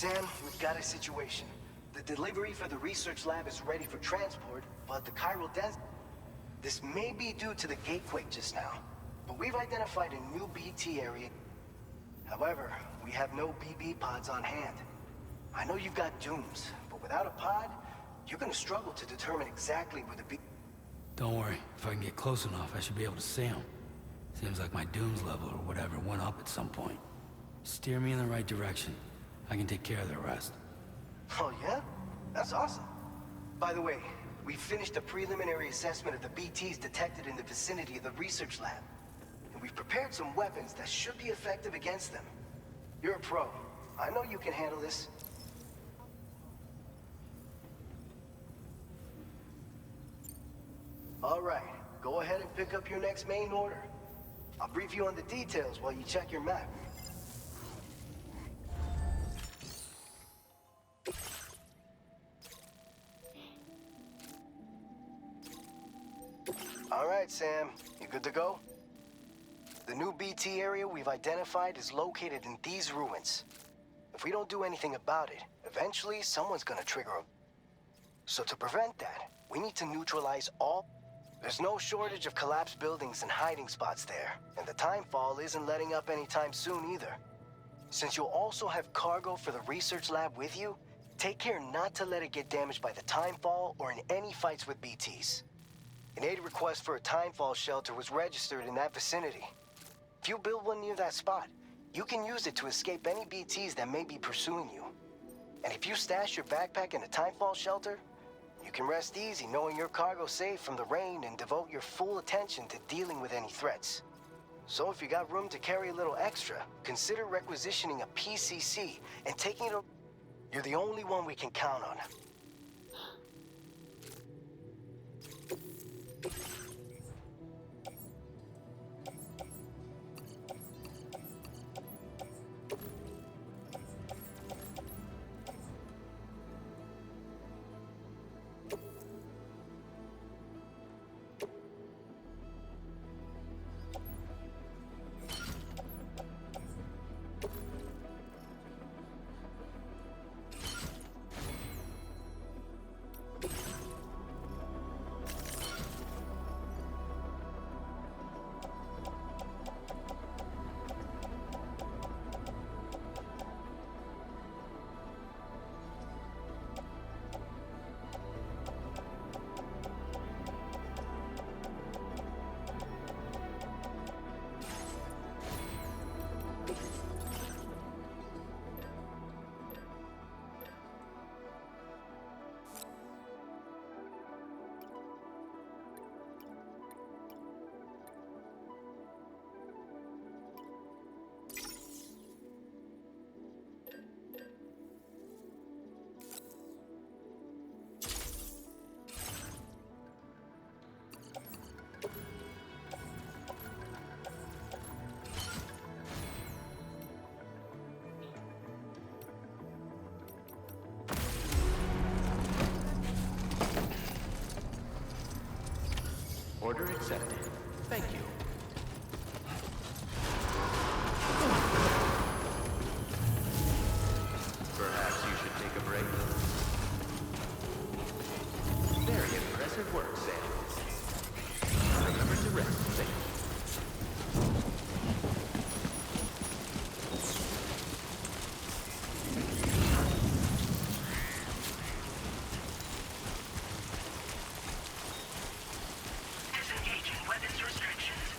Sam, we've got a situation. The delivery for the research lab is ready for transport, but the chiral density... This may be due to the gatequake just now, but we've identified a new BT area. However, we have no BB pods on hand. I know you've got dooms, but without a pod, you're gonna struggle to determine exactly where the B... Don't worry, if I can get close enough, I should be able to see them. Seems like my dooms level or whatever went up at some point. Steer me in the right direction. I can take care of the rest. Oh yeah? That's awesome. By the way, we finished a preliminary assessment of the BTs detected in the vicinity of the research lab. And we've prepared some weapons that should be effective against them. You're a pro. I know you can handle this. All right, go ahead and pick up your next main order. I'll brief you on the details while you check your map. All right, Sam, you good to go? The new BT area we've identified is located in these ruins. If we don't do anything about it, eventually someone's gonna trigger a... So to prevent that, we need to neutralize all... There's no shortage of collapsed buildings and hiding spots there, and the timefall isn't letting up anytime soon either. Since you'll also have cargo for the research lab with you, take care not to let it get damaged by the timefall or in any fights with BTs. An aid request for a timefall shelter was registered in that vicinity. If you build one near that spot, you can use it to escape any BTs that may be pursuing you. And if you stash your backpack in a timefall shelter, you can rest easy knowing your cargo's safe from the rain and devote your full attention to dealing with any threats. So if you got room to carry a little extra, consider requisitioning a PCC and taking it. You're the only one we can count on. Order accepted. Thank you. Perhaps you should take a break. Very impressive work, Sam. Remember to rest. Thank you. Disengaging weapons restrictions.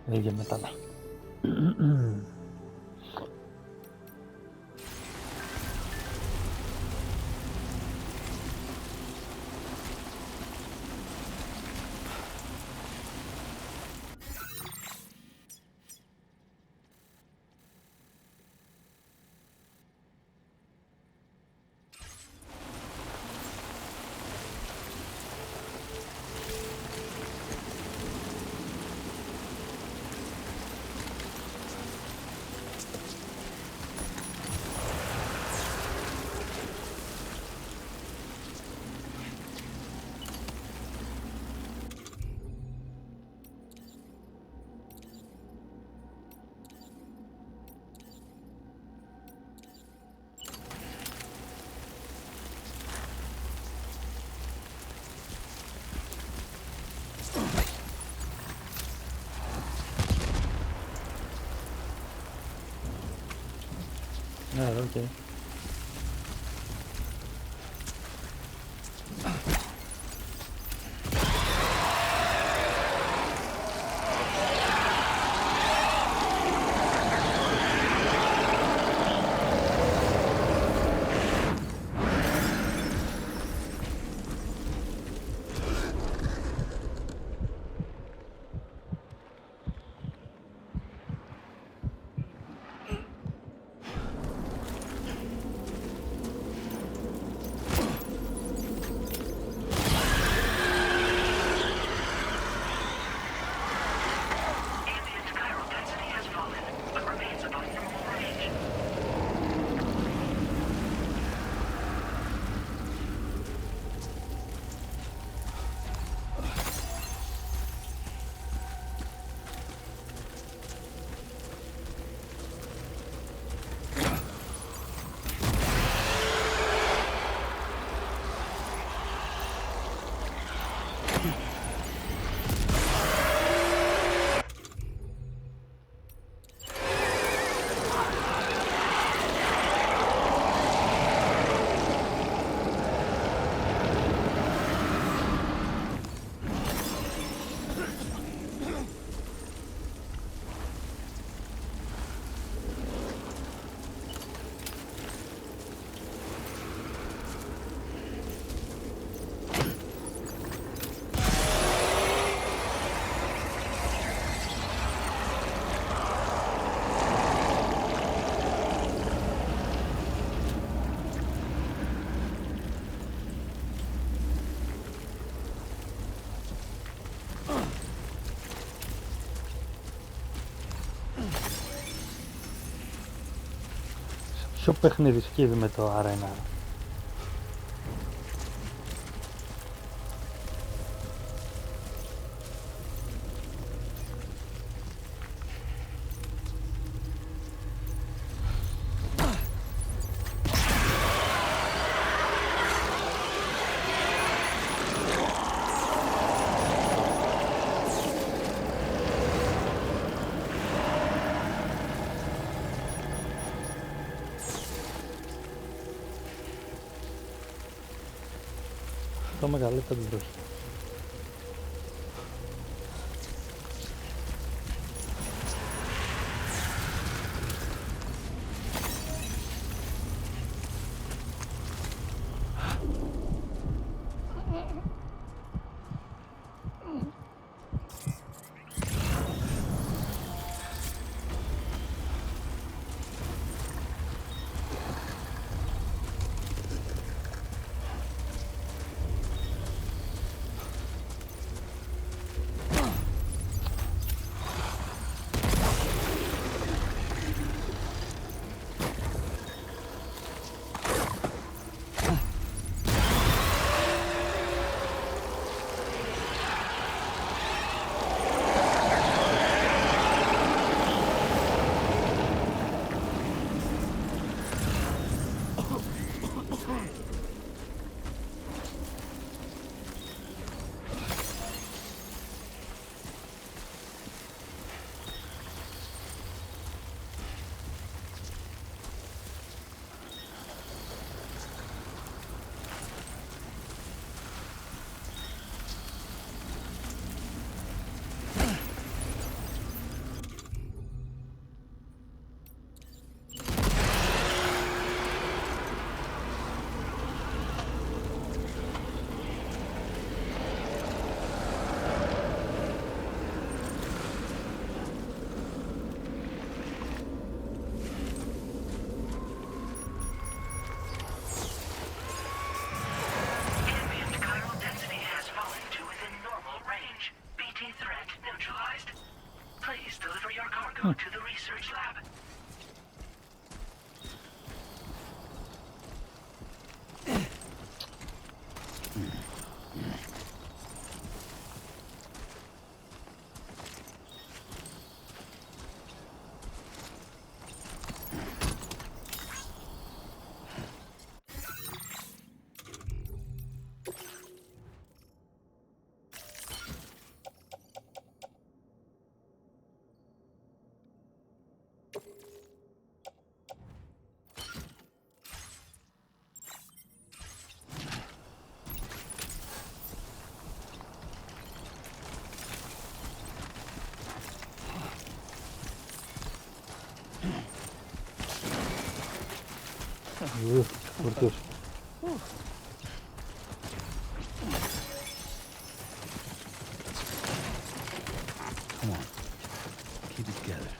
Λίγε μετάλλα. Ναι, οκ. Ποιο παιχνίδι σκύβει με το Arena? Το μεγαλύτερο μπρος. Please deliver your cargo to the research lab. Kurtuş. Come on. Keep it together.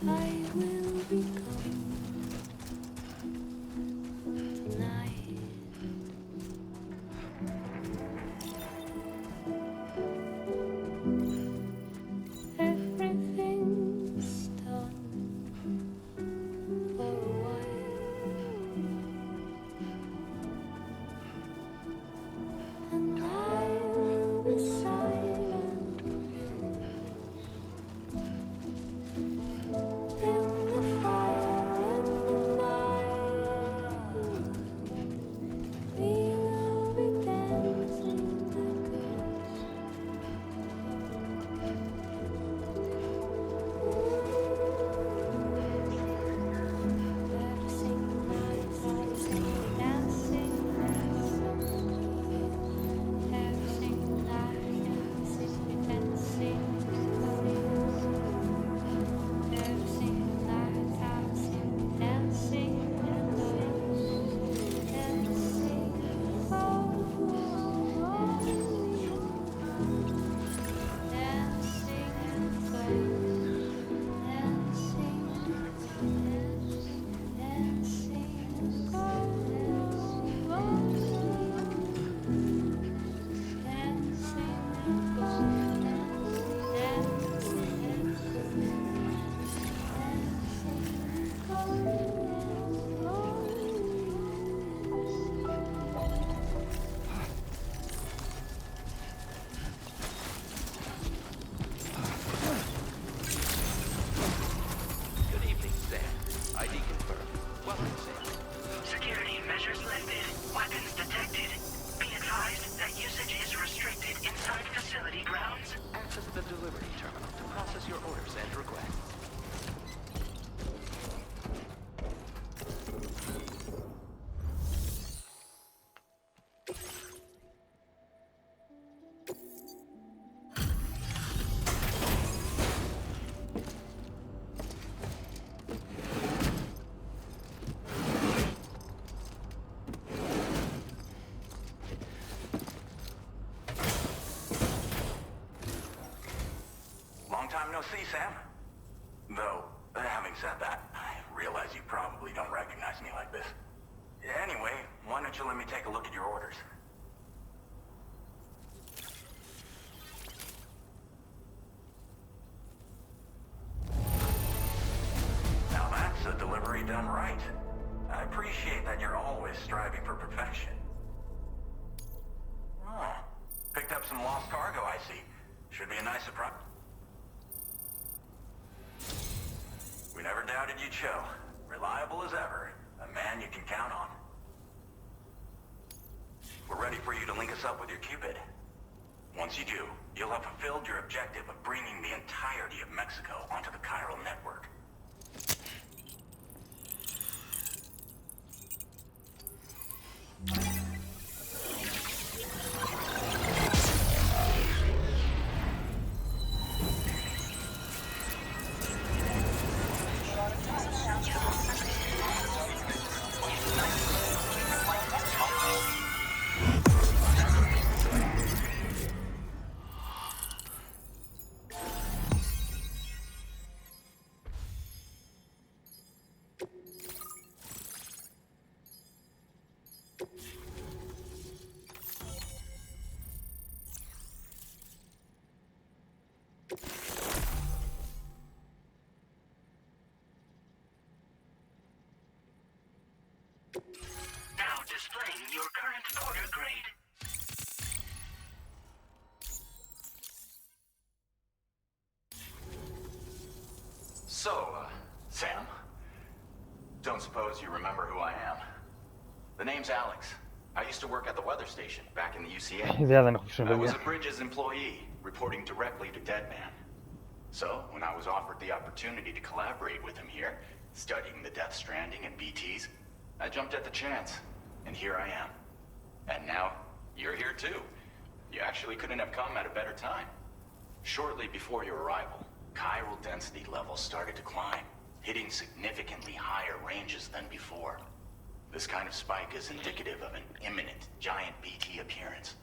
I will be gone tonight. Everything's done for a while, and I will be silent in the fire and the night. We will be dancing like girls. Good evening, Sam. ID confirmed. Welcome, Sam. Security measures lifted. Weapons detected. Be advised that usage is restricted inside facility grounds. Access the delivery terminal to process your orders and requests. Long time no see, Sam. Though, having said that, I realize you probably don't recognize me like this. Anyway, why don't you let me take a look at your orders? Now that's a delivery done right. I appreciate that you're always striving for perfection. Oh, picked up some lost cargo, I see. Should be a nice surprise. We never doubted you'd show. Reliable as ever. A man you can count on. We're ready for you to link us up with your Cupid. Once you do, you'll have fulfilled your objective of bringing the entirety of Mexico onto the chiral network. Now displaying your current porter grade. So, Sam, don't suppose you remember who I am? The name's Alex. I used to work at the weather station back in the UCA. Ιδέα δεν έχω I σημαίνει. was a Bridges employee, reporting directly to Deadman. So, when I was offered the opportunity to collaborate with him here, studying the Death Stranding and BTs, I jumped at the chance, and here I am. And now, you're here too. You actually couldn't have come at a better time. Shortly before your arrival, chiral density levels started to climb, hitting significantly higher ranges than before. This kind of spike is indicative of an imminent giant BT appearance.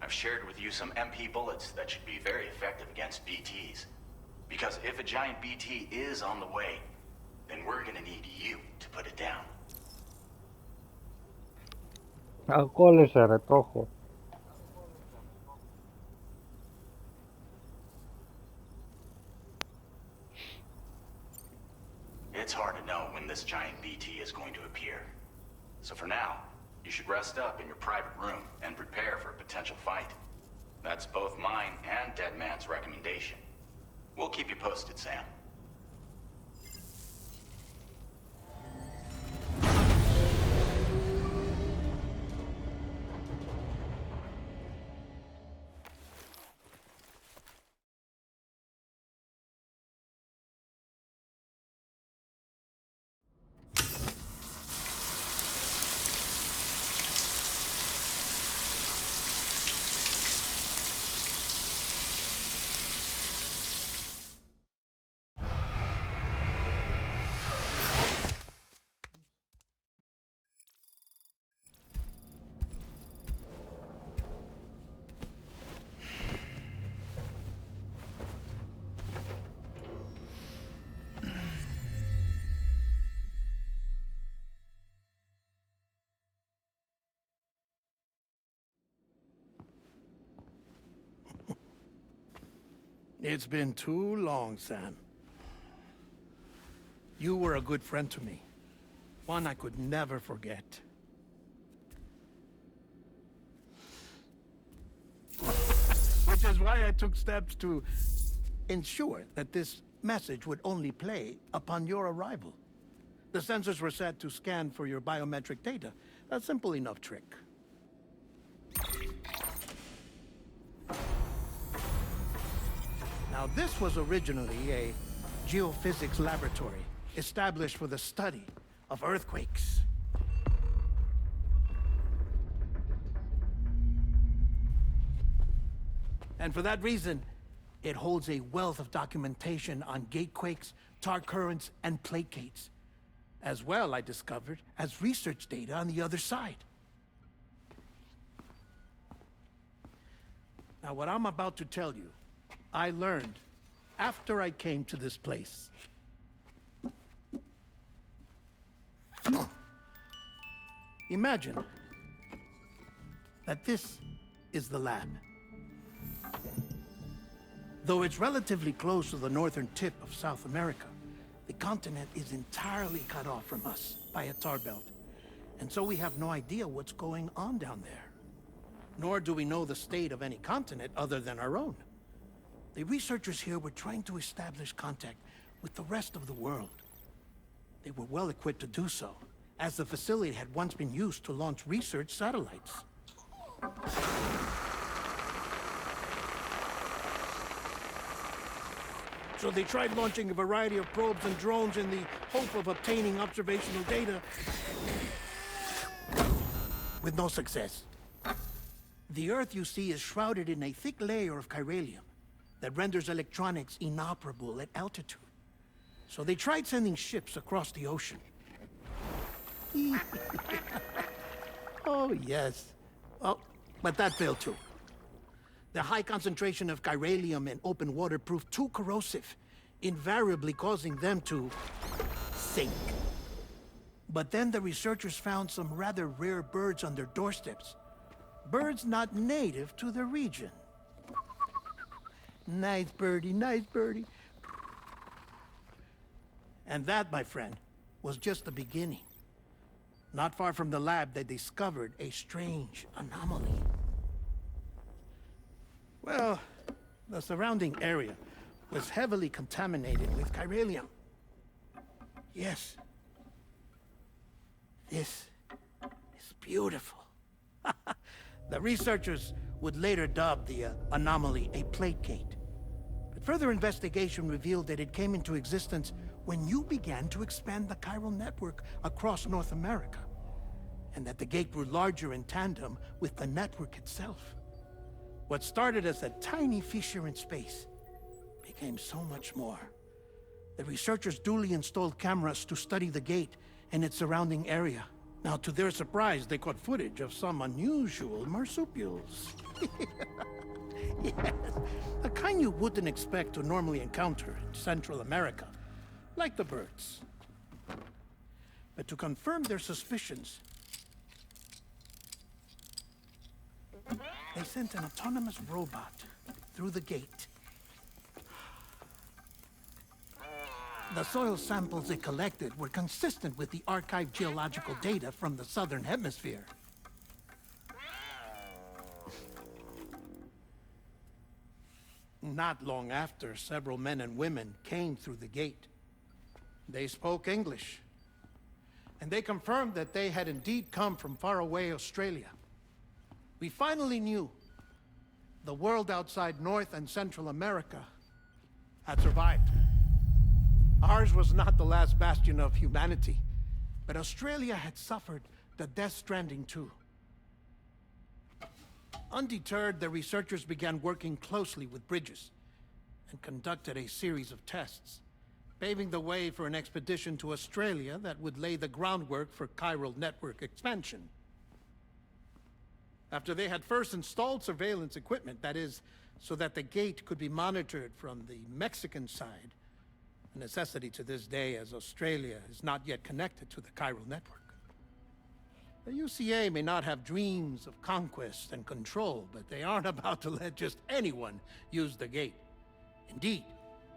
I've shared with you some MP bullets that should be very effective against BTs. Because if a giant BT is on the way, then we're gonna need you to put it down. Ακόλουσε ρε, το έχω. It's hard to know when this giant BT is going to appear. So for now, you should rest up in your private room and prepare for a potential fight. That's both mine and Deadman's recommendation. We'll keep you posted, Sam. It's been too long, Sam. You were a good friend to me. One I could never forget. Which is why I took steps to ensure that this message would only play upon your arrival. The sensors were set to scan for your biometric data. A simple enough trick. Now, this was originally a geophysics laboratory established for the study of earthquakes. And for that reason, it holds a wealth of documentation on gatequakes, tar currents, and placates. As well, I discovered, as research data on the other side. Now, what I'm about to tell you, I learned after I came to this place. Imagine that this is the lab. Though it's relatively close to the northern tip of South America, the continent is entirely cut off from us by a tar belt. And so we have no idea what's going on down there. Nor do we know the state of any continent other than our own. The researchers here were trying to establish contact with the rest of the world. They were well equipped to do so, as the facility had once been used to launch research satellites. So they tried launching a variety of probes and drones in the hope of obtaining observational data, with no success. The Earth, you see, is shrouded in a thick layer of chiralium that renders electronics inoperable at altitude. So they tried sending ships across the ocean. Oh, yes. Oh, but that failed too. The high concentration of chiralium in open water proved too corrosive, invariably causing them to sink. But then the researchers found some rather rare birds on their doorsteps. Birds not native to the region. Nice birdie, nice birdie. And that, my friend, was just the beginning. Not far from the lab, they discovered a strange anomaly. Well, the surrounding area was heavily contaminated with chiralium. Yes. This is beautiful. The researchers would later dub the anomaly a plate gate. But further investigation revealed that it came into existence when you began to expand the chiral network across North America, and that the gate grew larger in tandem with the network itself. What started as a tiny fissure in space became so much more. The researchers duly installed cameras to study the gate and its surrounding area. Now, to their surprise, they caught footage of some unusual marsupials. Yes, a kind you wouldn't expect to normally encounter in Central America, like the birds. But to confirm their suspicions, they sent an autonomous robot through the gate. The soil samples it collected were consistent with the archived geological data from the southern hemisphere. Not long after, several men and women came through the gate. They spoke English, and they confirmed that they had indeed come from faraway Australia. We finally knew the world outside North and Central America had survived. Ours was not the last bastion of humanity, but Australia had suffered the death stranding too. Undeterred, the researchers began working closely with Bridges and conducted a series of tests, paving the way for an expedition to Australia that would lay the groundwork for chiral network expansion. After they had first installed surveillance equipment, that is, so that the gate could be monitored from the Mexican side, a necessity to this day as Australia is not yet connected to the chiral network. The UCA may not have dreams of conquest and control, but they aren't about to let just anyone use the gate. Indeed,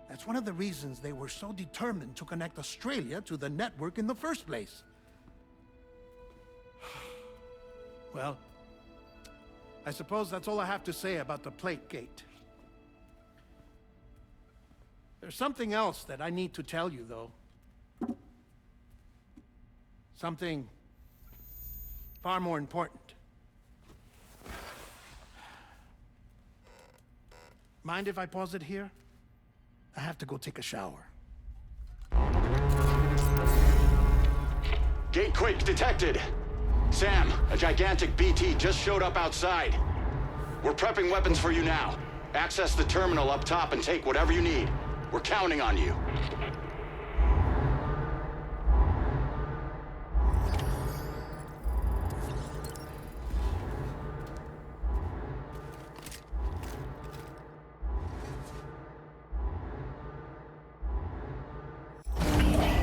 that's one of the reasons they were so determined to connect Australia to the network in the first place. Well, I suppose that's all I have to say about the plate gate. There's something else that I need to tell you, though. Something far more important. Mind if I pause it here? I have to go take a shower. Gate quake detected. Sam, a gigantic BT just showed up outside. We're prepping weapons for you now. Access the terminal up top and take whatever you need. We're counting on you.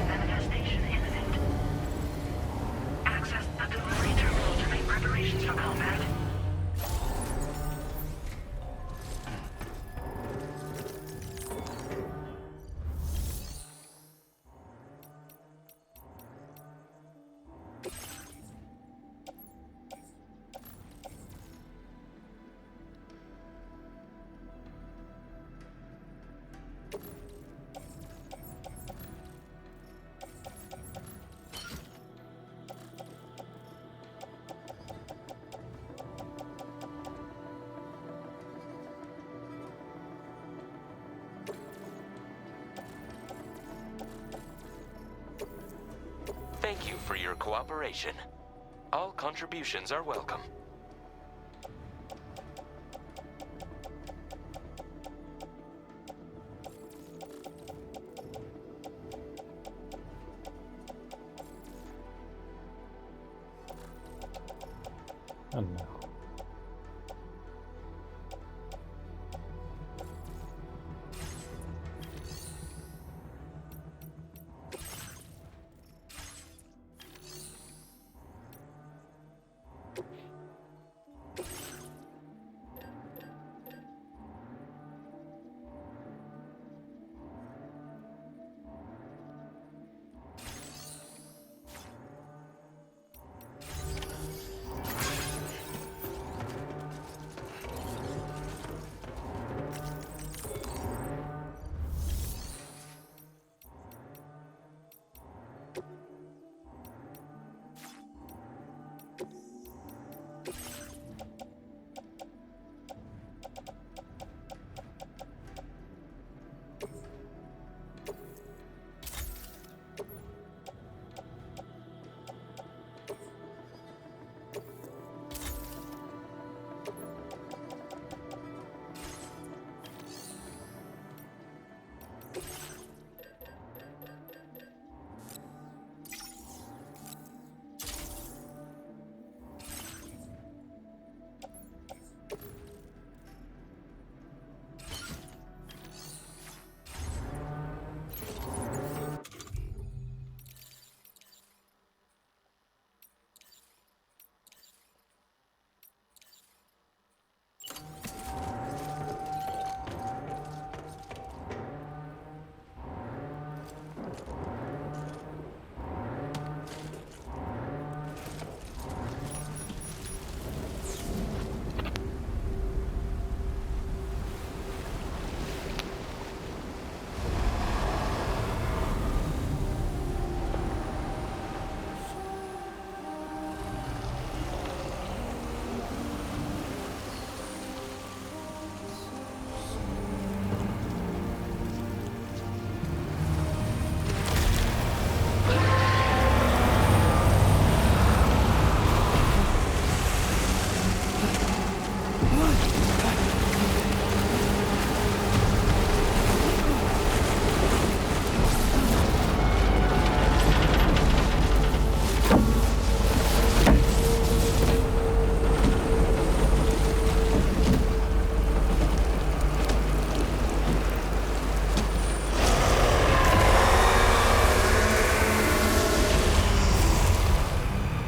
Manifestation imminent. Access the delivery terminal to make preparations for combat. for your cooperation. All contributions are welcome. Oh no.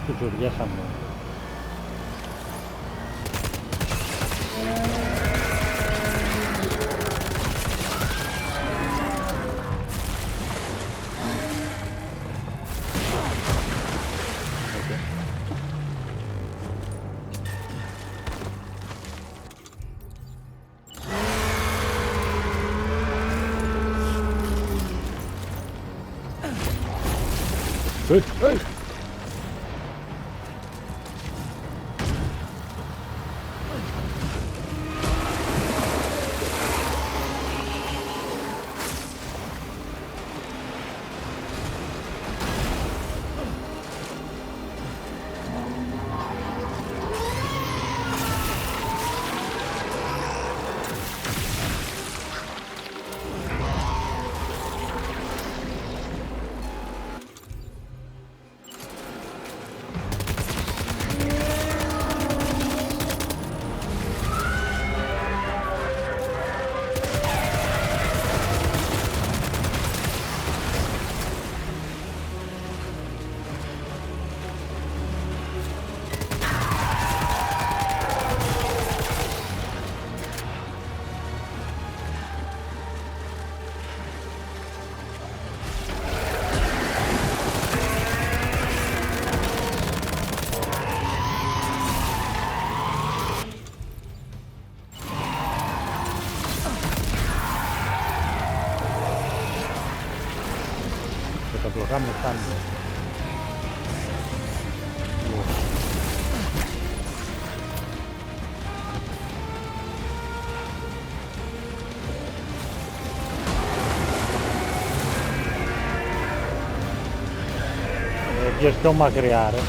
Κουτσουριάσαμε. Hey, hey! Το γάμο φτάνει. βγες πιο μακριά ρε.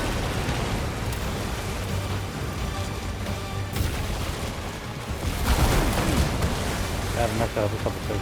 Μέσα αυτός θα αποφεύγει.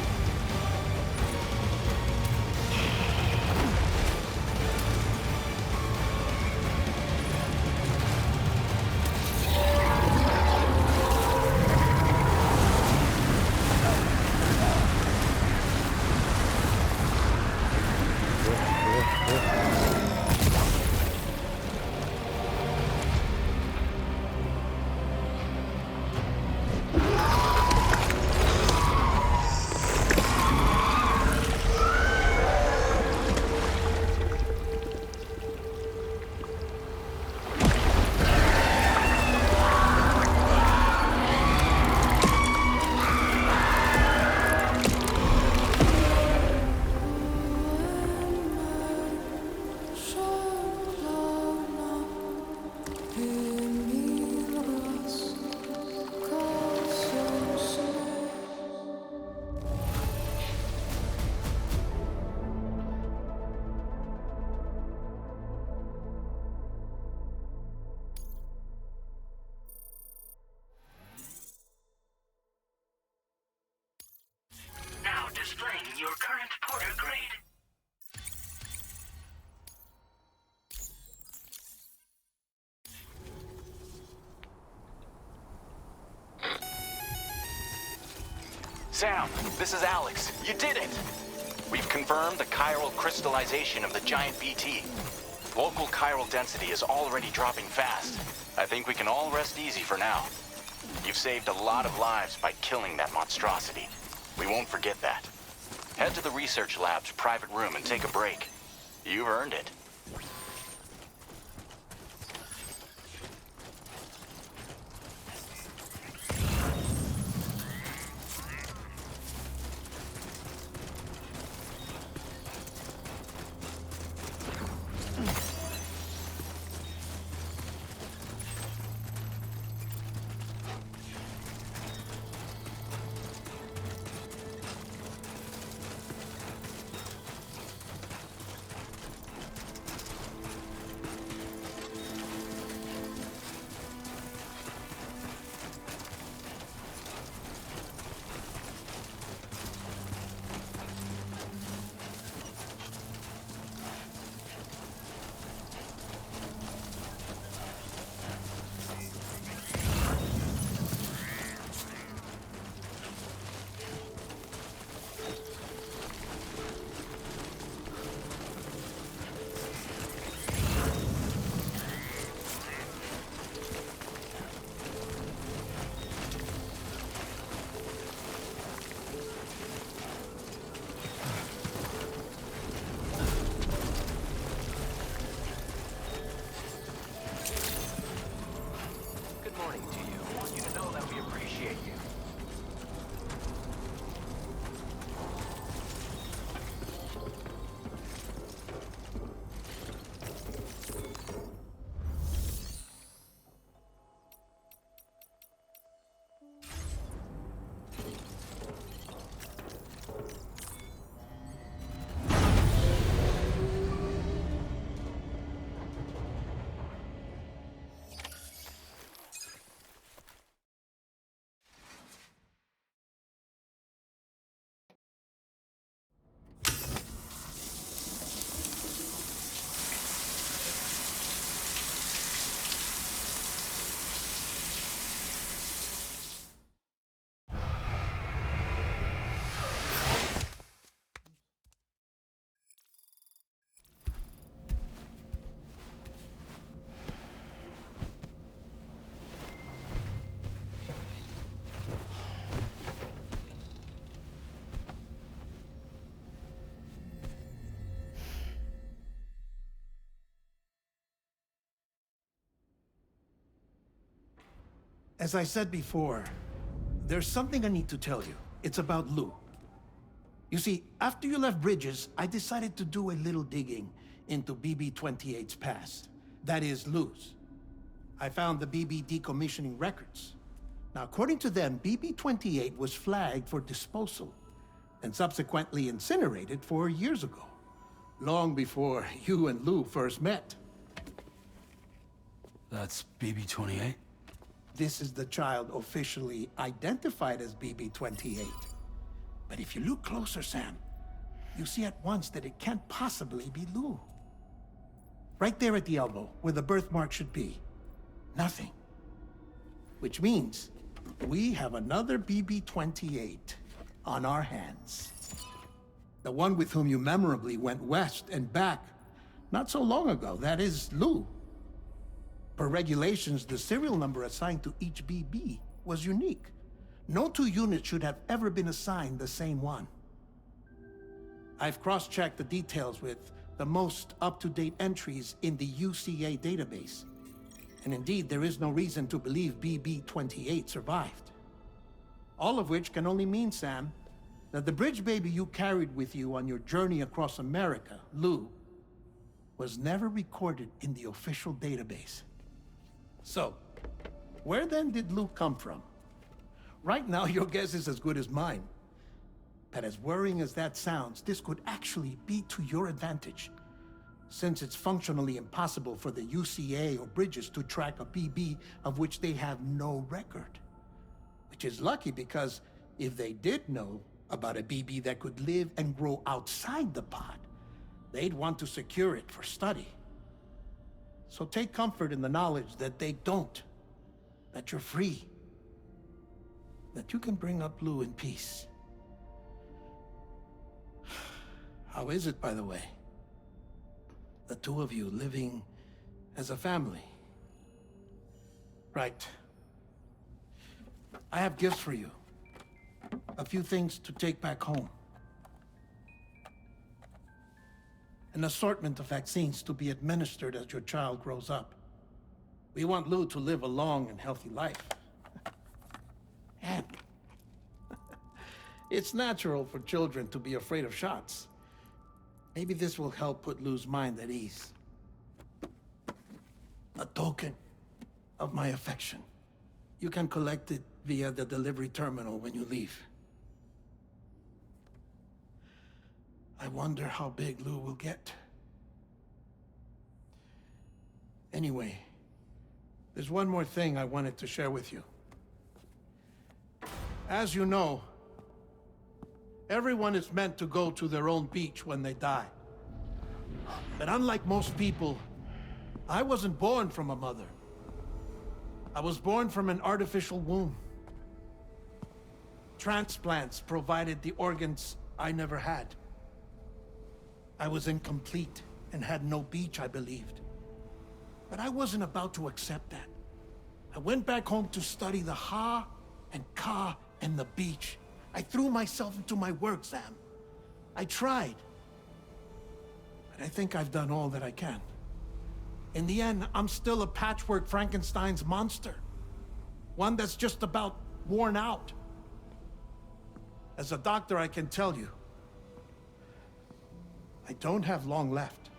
Now displaying your current Porter grade. Sam, this is Alex. You did it! We've confirmed the chiral crystallization of the giant BT. Local chiral density is already dropping fast. I think we can all rest easy for now. You've saved a lot of lives by killing that monstrosity. We won't forget that. Head to the research lab's private room and take a break. You've earned it. As I said before, there's something I need to tell you. It's about Lou. You see, after you left Bridges, I decided to do a little digging into BB-28's past. That is, Lou's. I found the BB decommissioning records. Now, according to them, BB-28 was flagged for disposal and subsequently incinerated 4 years ago. long before you and Lou first met. That's BB-28? This is the child officially identified as BB-28. But if you look closer, Sam, you see at once that it can't possibly be Lou. Right there at the elbow, where the birthmark should be. Nothing. Which means we have another BB-28 on our hands. The one with whom you memorably went west and back not so long ago, that is Lou. Per regulations, the serial number assigned to each BB was unique. No two units should have ever been assigned the same one. I've cross-checked the details with the most up-to-date entries in the UCA database. And indeed, there is no reason to believe BB-28 survived. All of which can only mean, Sam, that the bridge baby you carried with you on your journey across America, Lou, was never recorded in the official database. So, where then did Lou come from? Right now, your guess is as good as mine. But as worrying as that sounds, this could actually be to your advantage, since it's functionally impossible for the UCA or Bridges to track a BB of which they have no record. Which is lucky, because if they did know about a BB that could live and grow outside the pod, they'd want to secure it for study. So take comfort in the knowledge that they don't, that you're free, that you can bring up Lou in peace. How is it, by the way? The two of you living as a family. Right. I have gifts for you. A few things to take back home. An assortment of vaccines to be administered as your child grows up. We want Lou to live a long and healthy life. And it's natural for children to be afraid of shots. Maybe this will help put Lou's mind at ease. A token of my affection. You can collect it via the delivery terminal when you leave. I wonder how big Lou will get. Anyway, there's one more thing I wanted to share with you. As you know, everyone is meant to go to their own beach when they die. But unlike most people, I wasn't born from a mother. I was born from an artificial womb. Transplants provided the organs I never had. I was incomplete and had no beach, I believed. But I wasn't about to accept that. I went back home to study the Ha and Ka and the beach. I threw myself into my work, Sam. I tried. But I think I've done all that I can. In the end, I'm still a patchwork Frankenstein's monster. One that's just about worn out. As a doctor, I can tell you, I don't have long left.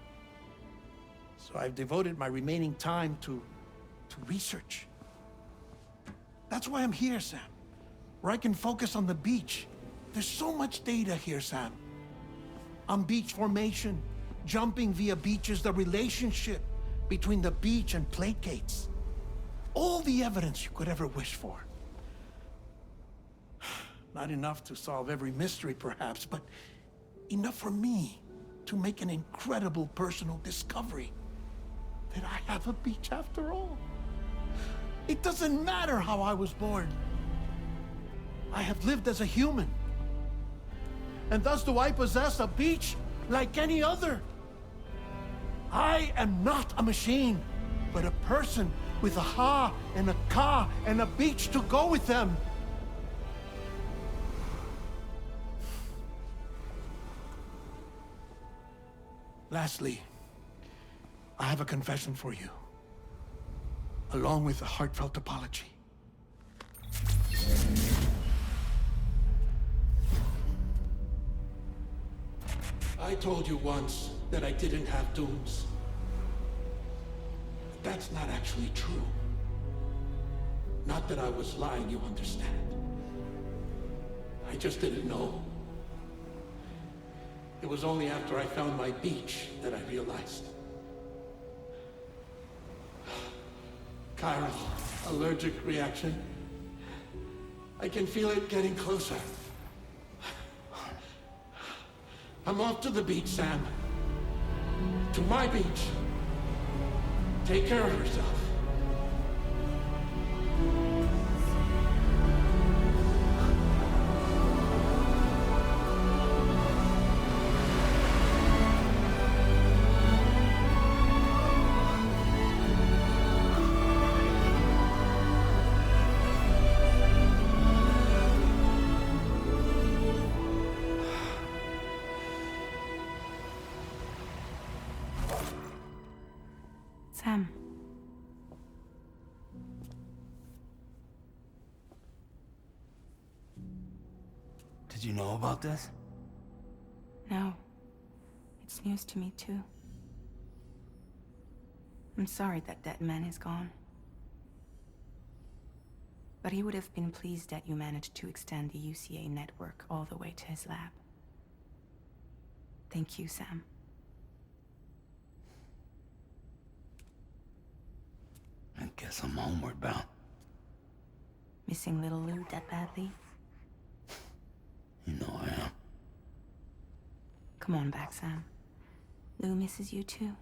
So I've devoted my remaining time to research. That's why I'm here, Sam. Where I can focus on the beach. There's so much data here, Sam. On beach formation, jumping via beaches, the relationship between the beach and plate gates. All the evidence you could ever wish for. Not enough to solve every mystery, perhaps, but enough for me to make an incredible personal discovery. That I have a beach after all. It doesn't matter how I was born. I have lived as a human. And thus do I possess a beach like any other. I am not a machine, but a person with a Ha and a Ka and a beach to go with them. Lastly, I have a confession for you, along with a heartfelt apology. I told you once that I didn't have dooms. But that's not actually true. Not that I was lying, you understand. I just didn't know. It was only after I found my beach that I realized. Kyra's allergic reaction. I can feel it getting closer. I'm off to the beach, Sam. To my beach. Take care of yourself. Sam. Did you know about this? No. It's news to me, too. I'm sorry that that man is gone. But he would have been pleased that you managed to extend the UCA network all the way to his lab. Thank you, Sam. I guess I'm homeward bound. Missing little Lou that badly? You know I am. Come on back, Sam. Lou misses you too.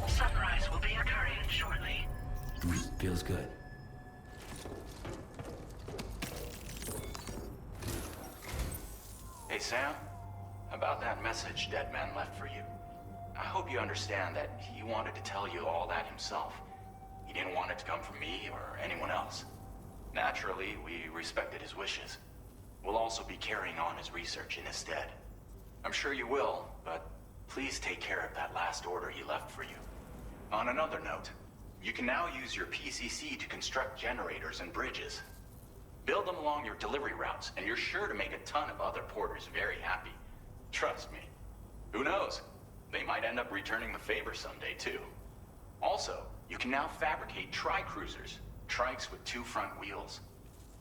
Sunrise will be occurring shortly. Feels good. Hey, Sam. About that message Deadman left for you. I hope you understand that he wanted to tell you all that himself. He didn't want it to come from me or anyone else. Naturally, we respected his wishes. We'll also be carrying on his research in his stead. I'm sure you will, but please take care of that last order he left for you. On another note, you can now use your PCC to construct generators and bridges. Build them along your delivery routes, and you're sure to make a ton of other porters very happy. Trust me. Who knows? They might end up returning the favor someday, too. Also, you can now fabricate tri-cruisers, trikes with 2 front wheels.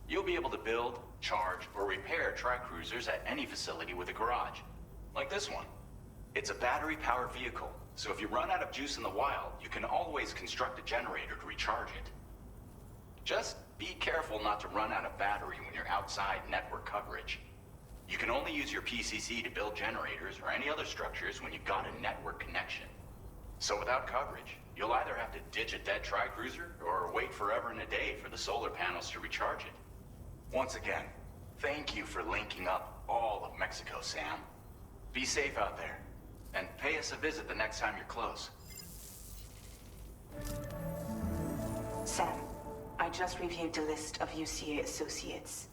You'll be able to build, charge, or repair tri-cruisers at any facility with a garage. Like this one. It's a battery-powered vehicle, so if you run out of juice in the wild, you can always construct a generator to recharge it. Just be careful not to run out of battery when you're outside network coverage. You can only use your PCC to build generators or any other structures when you've got a network connection. So without coverage, you'll either have to ditch a dead tri-cruiser or wait forever and a day for the solar panels to recharge it. Once again, thank you for linking up all of Mexico, Sam. Be safe out there, and pay us a visit the next time you're close. Sam, I just reviewed the list of UCA associates.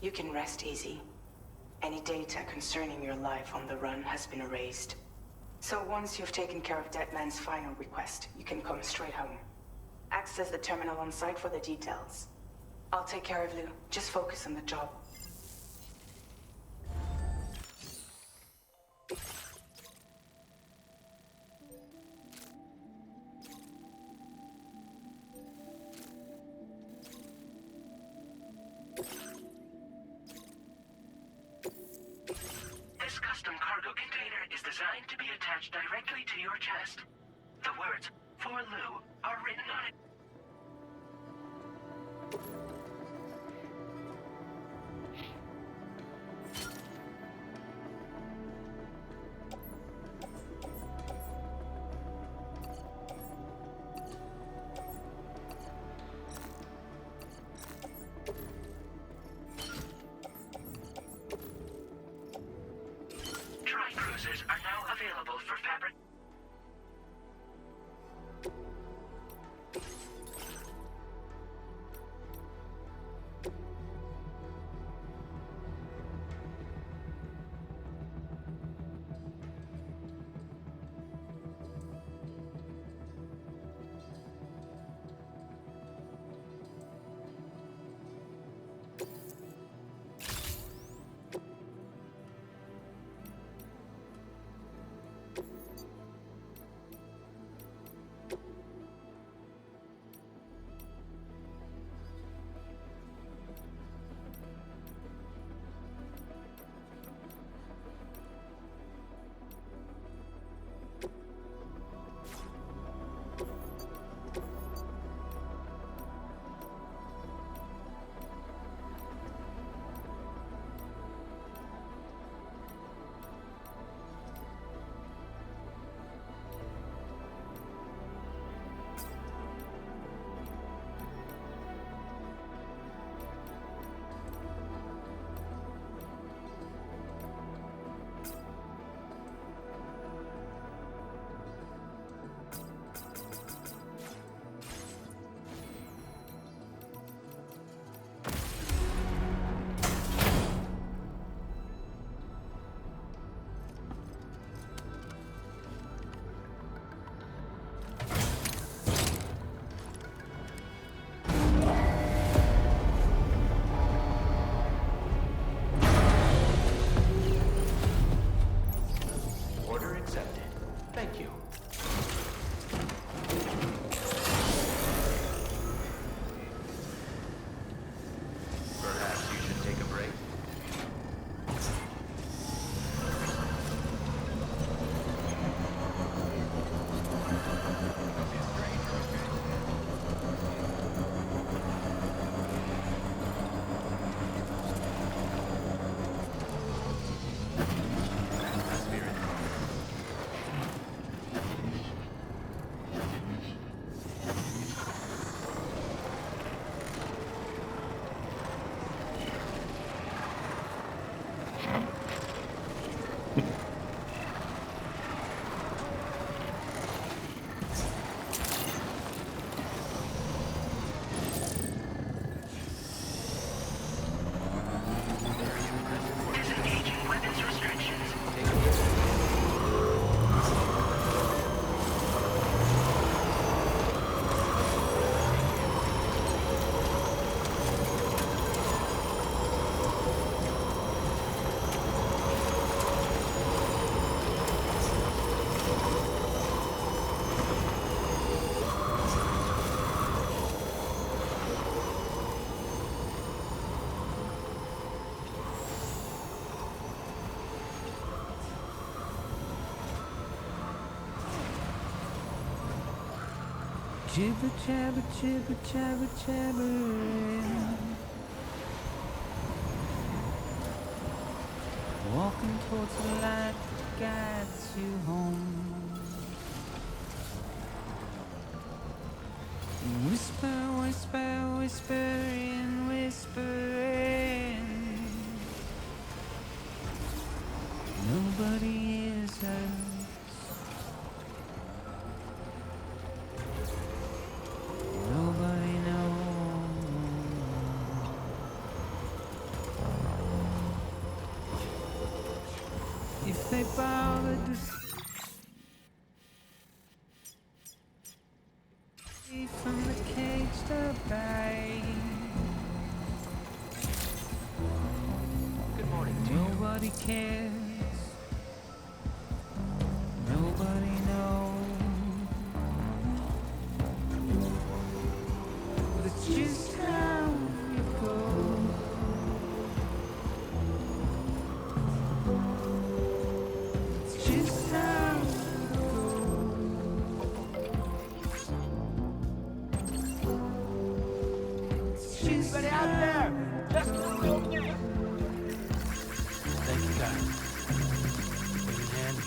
You can rest easy. Any data concerning your life on the run has been erased. So once you've taken care of Deadman's final request, you can come straight home. Access the terminal on site for the details. I'll take care of Lou. Just focus on the job. This custom cargo container is designed to be attached directly to your chest. The words, "For Lou," are written on it. Tri-cruisers are now available for fabric. Order accepted. Thank you. Perhaps you should take a break? Don't be a stranger. Spirit. Disengaging weapons restrictions. Jibber jabber jibber jabber jabber. Walking towards the light that guides you home. Whisper, whisper, whispering, whispering. Nobody hears us. Nobody knows. If they bothered to see from the cage to bay. Good morning to you. Nobody cares. Nobody knows. But it's just how it goes. It's just how it goes. It's just out there. Thank you, God. Big hand.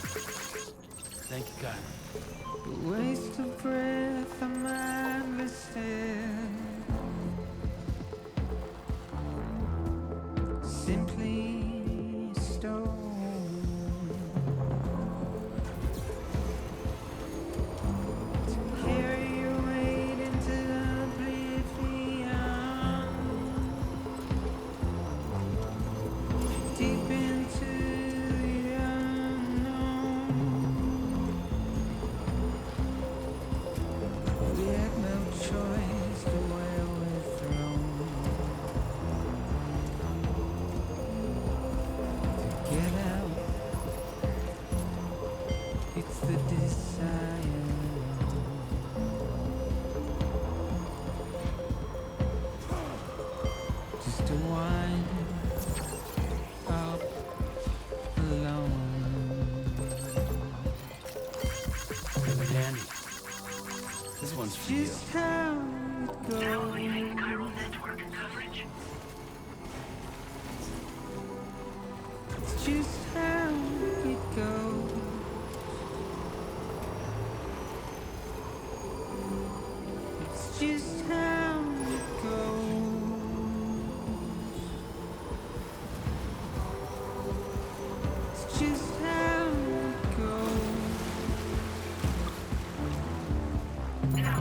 Thank you, God. A waste of breath, a mindless stare. Simply stone. To carry your weight into the oblivion. Deep into the unknown. We had no choice to where we're thrown. To get out, it's the desire. Just to wind up alone. Big Andy. This one's for you. Just how it goes. Now leaving chiral network coverage. It's just how it goes. It's just how it goes. It's just how it goes. Now